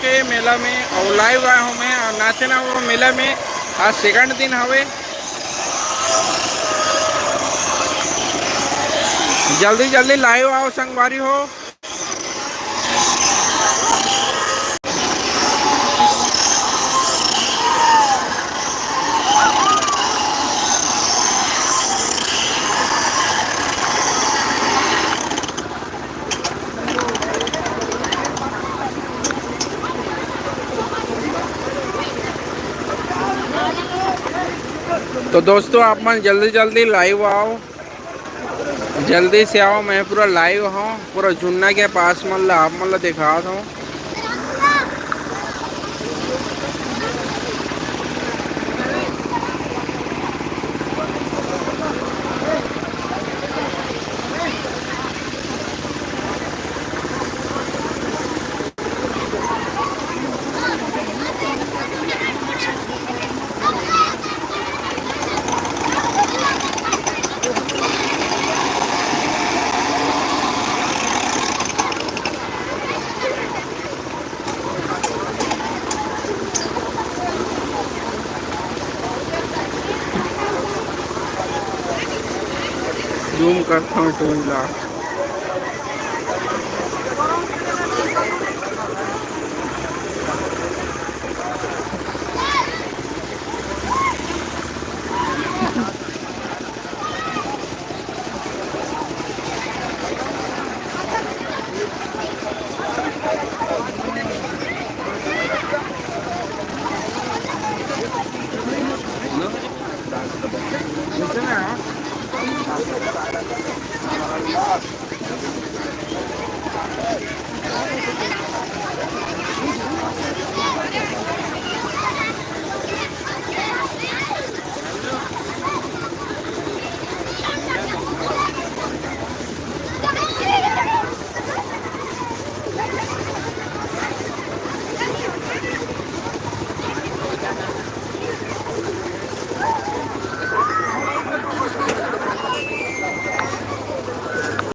के मेला में और लाइव आया हूँ मैं और नाचे ना वो मेला में। आज सेकंड दिन हवे। जल्दी जल्दी लाइव आओ संगवारी हो। तो दोस्तों आप मन जल्दी जल्दी लाइव आओ, जल्दी से आओ। मैं पूरा लाइव हूँ, पूरा जुन्ना के पास मतलब आप मतलब दिखा हूँ। जूम करता हूँ 2 लाख।